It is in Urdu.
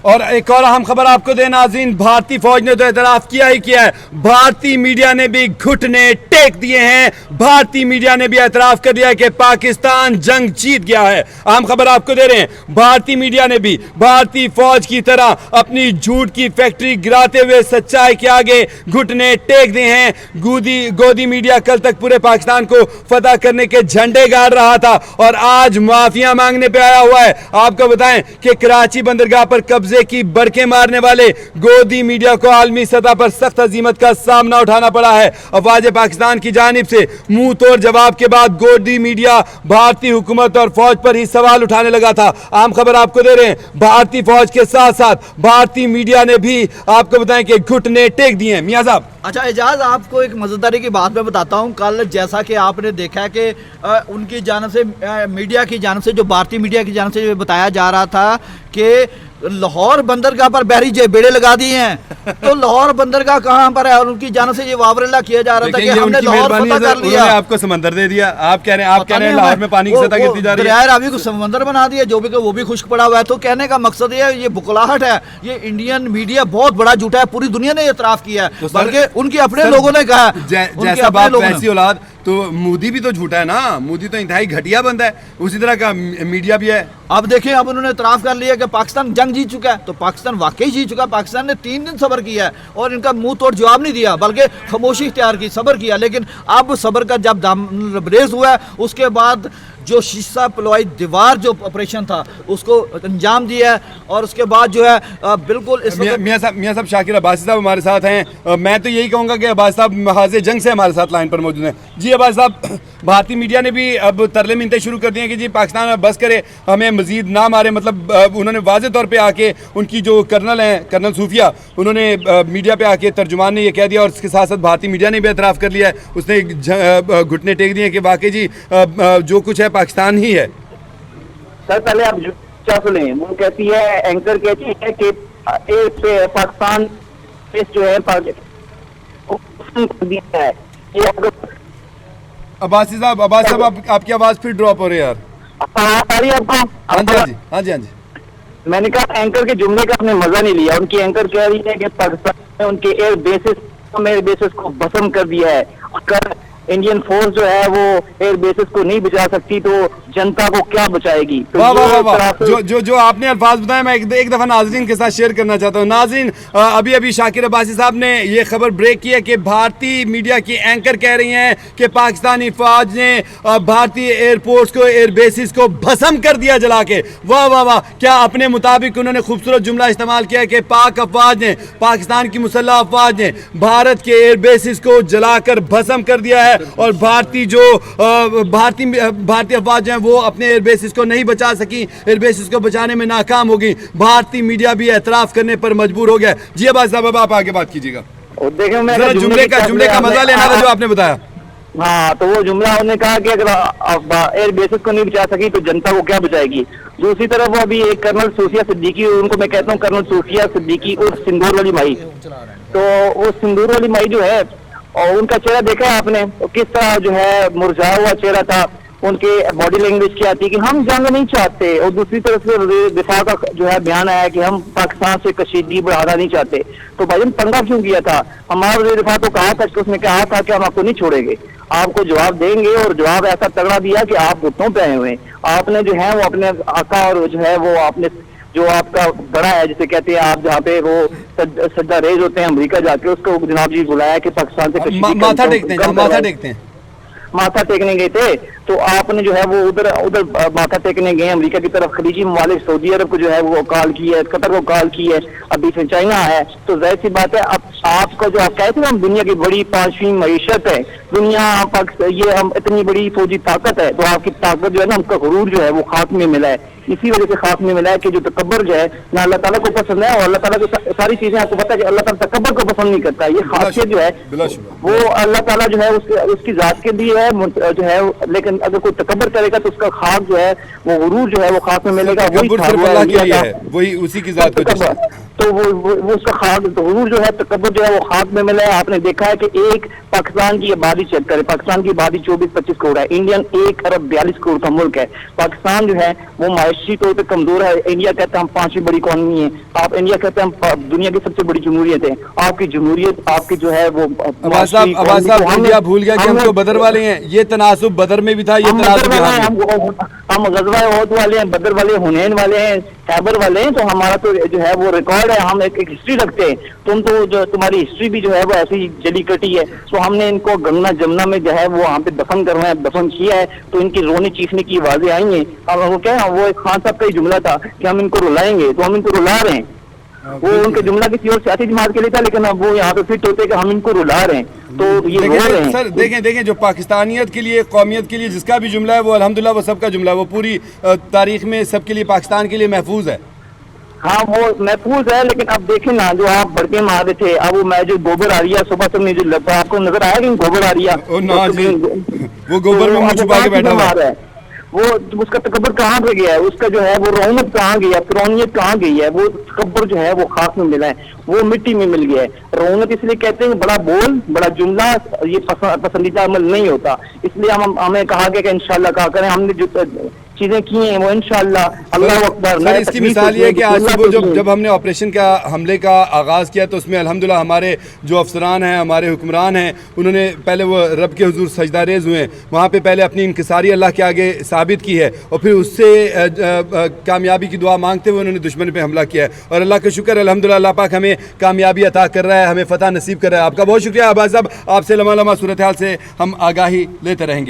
اور ایک اور اہم خبر آپ کو دیں ناظرین، بھارتی فوج نے تو اعتراف کیا ہی کیا ہے، بھارتی میڈیا نے بھی گھٹنے ٹیک دیے ہیں، بھارتی میڈیا نے بھی اعتراف کر دیا ہے کہ پاکستان جنگ جیت گیا ہے۔ اہم خبر آپ کو دے رہے ہیں، بھارتی میڈیا نے بھی بھارتی فوج کی طرح اپنی جھوٹ کی فیکٹری گراتے ہوئے سچائی کے آگے گھٹنے ٹیک دیے ہیں۔ گودی میڈیا کل تک پورے پاکستان کو فتح کرنے کے جھنڈے گاڑ رہا تھا اور آج معافیا مانگنے پہ آیا ہوا ہے۔ آپ کو بتائیں کہ کراچی بندرگاہ پر قبضے کی بڑکیں مارنے والے گودی میڈیا کو عالمی سطح پر سخت ہزیمت کا سامنا اٹھانا پڑا ہے۔ افواج پاکستان کی جانب سے منہ توڑ جواب کے بعد گودی میڈیا بھارتی حکومت اور فوج پر ہی سوال اٹھانے لگا تھا۔ عام خبر آپ کو دے رہے ہیں، بھارتی فوج کے ساتھ ساتھ بھارتی میڈیا نے بھی آپ کو بتائیں کہ گھٹنے ٹیک دیے ہیں۔ میاں صاحب، اچھا اعجاز، آپ کو ایک مزیداری کی بات میں بتاتا ہوں۔ کل جیسا کہ آپ نے دیکھا ہے کہ ان کی جانب سے میڈیا کی جانب سے، جو بھارتی میڈیا کی جانب سے بتایا جا رہا تھا کہ لاہور بندرگاہ پر بحری بیڑے لگا دیے ہیں، تو لاہور بندرگاہ کہاں پر ہے؟ اور ان کی جانب سے یہ واورلہ کیا جا رہا تھا کہ ہم نے لاہور فتح کر لیا۔ انہوں نے آپ کو سمندر دے دیا، آپ کہہ رہے ہیں لاہور میں پانی کی سطح گرتی جا رہی ہے، دریائے راوی کو سمندر بنا دیا، جو بھی کہ وہ بھی خشک پڑا ہوا ہے۔ تو کہنے کا مقصد یہ ہے، یہ بکلاہٹ ہے، یہ انڈین میڈیا بہت بڑا جھوٹا ہے، پوری دنیا نے اعتراف کیا ہے، بلکہ ان کے اپنے لوگوں نے کہا، جیسا باپ ویسی اولاد۔ تو مودی بھی تو جھوٹا ہے نا، مودی تو انتہائی گھٹیا بندہ ہے، اسی طرح کا میڈیا بھی ہے۔ اب دیکھیں، اب انہوں نے اعتراف کر لیا کہ پاکستان جنگ جیت چکا ہے، تو پاکستان واقعی جیت چکا ہے۔ پاکستان نے 3 دن صبر کیا ہے اور ان کا منہ توڑ جواب نہیں دیا، بلکہ خاموشی اختیار کی، صبر کیا۔ لیکن اب صبر کا جب دام لبریز ہوا ہے، اس کے بعد جو شیشہ پلوائی دیوار جو آپریشن تھا اس کو انجام دیا ہے، اور اس کے بعد جو ہے بالکل اس میاں صاحب شاکر عباسی صاحب ہمارے ساتھ ہیں۔ میں تو یہی کہوں گا کہ عباس صاحب محاذ جنگ سے ہمارے ساتھ لائن پر موجود ہیں۔ جی عباس صاحب، بھارتی میڈیا نے بھی اب ترلے منتیں شروع کر دی ہیں کہ جی پاکستان اب بس کرے، ہمیں مزید نہ مارے۔ مطلب انہوں نے واضح طور پہ آ کے ان کی جو کرنل ہیں، کرنل صوفیہ، انہوں نے میڈیا پہ آ کے ترجمان نے یہ کہہ دیا، اور اس کے ساتھ ساتھ بھارتی میڈیا نے بھی اعتراف کر لیا ہے، اس نے گھٹنے ٹیک دیے کہ واقعی جی جو کچھ ہے پاکستان ہی ہے۔ سر پہلے آپ کیا سنیں، وہ کہتی ہے، اینکر کہتی ہے کہ پاکستان جو ہے عباسی صاحب آپ کی آواز پھر ڈراپ ہو رہی ہے یار۔ آ رہی ہے آپ کو؟ ہاں جی۔ میں نے کہا اینکر کے جملے کا آپ نے مزہ نہیں لیا۔ ان کی اینکر کہہ رہی ہے کہ پاکستان نے ان کے ایئر بیسز کو بسم کر دیا ہے، اگر انڈین فورس جو ہے وہ ایئر بیسز کو نہیں بچا سکتی تو جنتا کو کیا بچائے گی؟ جو آپ نے الفاظ بتائے، میں ایک دفعہ ناظرین کے ساتھ شیئر کرنا چاہتا ہوں۔ ناظرین، ابھی شاکر عباسی صاحب نے یہ خبر بریک کی ہے کہ بھارتی میڈیا کی اینکر کہہ رہی ہیں کہ پاکستانی فوج نے بھارتی ایئرپورٹس کو، ایئر بیسز کو بھسم کر دیا جلا کے۔ واہ واہ واہ، کیا اپنے مطابق انہوں نے خوبصورت جملہ استعمال کیا کہ پاک افواج نے، پاکستان کی مسلح افواج نے بھارت کے ایئر بیسز کو جلا کر بھسم کر دیا ہے، اور بھارتی افواج ہیں وہ اپنے ایئر بیسز کو نہیں بچا سکی، ایئر بیسز کو بچانے میں ناکام ہوگی۔ بھارتی میڈیا بھی اعتراف کرنے پر مجبور ہو گیا۔ جی عباس صاحب، آپ آگے بات کیجیے گا، جملے کا مزہ لینا تھا جو آپ نے بتایا۔ ہاں، تو وہ جملہ انہوں نے کہا کہ اگر ایئر بیسز کو نہیں بچا سکی تو جنتا کو کیا بچائے گی۔ دوسری طرف وہ ابھی ایک کرنل صوفیہ صدیقی، ان کو میں کہتا ہوں کرنل صوفیہ صدیقی اور سندور والی مائی، تو وہ سندور والی مائی جو ہے، اور ان کا چہرہ دیکھا ہے آپ نے کس طرح جو ہے مرجھایا ہوا چہرہ تھا، ان کے باڈی لینگویج کیا تھی کہ ہم جنگ نہیں چاہتے، اور دوسری طرف سے دفاع کا جو ہے بیان آیا کہ ہم پاکستان سے کشیدگی بڑھانا نہیں چاہتے۔ تو بھائی پنگا کیوں کیا تھا؟ ہمارا وزیر دفاع تو کہا تھا کہ اس نے کہا تھا کہ ہم آپ کو نہیں چھوڑیں گے، آپ کو جواب دیں گے، اور جواب ایسا تگڑا دیا کہ آپ گھٹنوں پہ آئے ہوئے۔ آپ نے جو ہے وہ اپنے آقا اور جو ہے وہ آپ نے جو آپ کا بڑا ہے جسے کہتے ہیں آپ جہاں پہ وہ سجدہ ریز ہوتے ہیں امریکہ جا کے، اس کو جناب جی بلایا کہ پاکستان سے ماتھا ٹیکنے گئے تھے، تو آپ نے جو ہے وہ ادھر ماتھا ٹیکنے گئے امریکہ کی طرف، خلیجی ممالک سعودی عرب کو جو ہے وہ کال کی ہے، قطر کو کال کی ہے، ابھی سے چائنا ہے، تو ظاہر سی بات ہے اب آپ کا جو آپ کہتے ہیں ہم دنیا کی بڑی 5ویں معیشت ہے، دنیا یہ ہم اتنی بڑی فوجی طاقت ہے، تو آپ کی طاقت جو ہے نا، ان کا غرور جو ہے وہ خاتمے ملا ہے، اسی وجہ سے خاتمے ملا ہے کہ جو تکبر جو ہے نہ اللہ تعالیٰ کو پسند ہے، اور اللہ تعالیٰ کو ساری چیزیں آپ کو پتا ہے کہ اللہ تعالیٰ تکبر کو پسند نہیں کرتا، یہ خاصیت جو ہے وہ اللہ تعالیٰ جو ہے اس کی ذات کے بھی ہے جو ہے، لیکن اگر کوئی تکبر کرے گا تو اس کا خاک جو ہے وہ غرور جو ہے وہ خاک میں ملے گا، وہی اسی کی ذات کو، تو وہ اس کا خاک غرور جو ہے تکبر جو ہے وہ خاک میں ملا ہے۔ آپ نے دیکھا ہے کہ ایک پاکستان کی آبادی چیک کرے، پاکستان کی آبادی 24-25 کروڑ ہے، انڈین 1 ارب 42 کروڑ کا ملک ہے، پاکستان جو ہے وہ معاشی معاشی طور پہ کمزور ہے. انڈیا کہتا ہے ہم 5ویں بڑی اکانومی ہے, آپ انڈیا کہتے ہیں ہم دنیا کی سب سے بڑی جمہوریت ہے. آپ کی جمہوریت آپ کی جو ہے وہ عباس صاحب انڈیا بھول گیا کہ ہم تو بدر والے ہیں. یہ تناسب بدر میں بھی تھا, یہ تناسب یہاں بھی. ہم غزوہ احد والے ہیں, بدر والے, حنین والے ہیں, خیبر والے ہیں. تو ہمارا تو جو ہے وہ ریکارڈ ہے, ہم ایک ہسٹری رکھتے ہیں. تم تو جو تمہاری ہسٹری بھی جو ہے وہ ایسی جلی کٹی ہے. تو ہم نے ان کو گنگنا جمنا میں جو ہے وہ وہاں پہ دفن کروایا, دفن کیا ہے. تو ان کی رونے چیخنے کی آوازیں آئی ہیں. اب وہ کیا, وہ خان صاحب کا ہی جملہ تھا کہ ہم ان کو رلائیں گے, تو ہم ان کو رلا رہے ہیں. وہ ان کا جملہ کسی اور سیاسی جماعت کے لیے تھا, لیکن اب وہ یہاں پہ فٹ ہوتے کہ ہم ان کو رلا رہے ہیں. تو یہ رو رہے ہیں. سر دیکھیں جو پاکستانیت کے لیے, قومیت کے لیے جس کا بھی جملہ ہے وہ الحمدللہ وہ سب کا جملہ ہے, وہ پوری تاریخ میں سب کے لیے, پاکستان کے لیے محفوظ ہے. ہاں وہ محفوظ ہے, لیکن اب دیکھیں نا, جو آپ بڑکے مار رہے تھے, اب وہ میں جو گوبر آ رہی ہے صبح سے, جو لگتا آپ کو نظر آیا کہ گوبر آ رہی ہے, وہ گوبر میں منہ چھپا کے بیٹھا ہوا ہے. وہ اس کا تکبر کہاں پہ گیا ہے, اس کا جو ہے وہ رونق کہاں گئی ہے, فرعونیت کہاں گئی ہے, وہ تکبر جو ہے وہ خاک میں ملا ہے, وہ مٹی میں مل گیا ہے. رونق اس لیے کہتے ہیں بڑا بول, بڑا جملہ یہ پسندیدہ عمل نہیں ہوتا. اس لیے ہمیں کہا گیا کہ انشاءاللہ کہا کریں, ہم نے جو چیزیں کی ہیں وہ انشاءاللہ. اللہ اکبر. سر اس کی مثال یہ ہے کہ آج صبح جب ہم نے آپریشن کا حملے کا آغاز کیا تو اس میں الحمدللہ ہمارے جو افسران ہیں, ہمارے حکمران ہیں, انہوں نے پہلے وہ رب کے حضور سجدہ ریز ہوئے, وہاں پہ پہلے اپنی انکساری اللہ کے آگے ثابت کی ہے, اور پھر اس سے کامیابی کی دعا مانگتے ہوئے انہوں نے دشمن پہ حملہ کیا ہے. اور اللہ کا شکر الحمدللہ, اللہ پاک ہمیں کامیابی عطا کر رہا ہے, ہمیں فتح نصیب کر رہا ہے. آپ کا بہت شکریہ عباس صاحب, آپ سے لمحہ لمحہ صورتحال سے ہم آگاہی لیتے رہیں گے.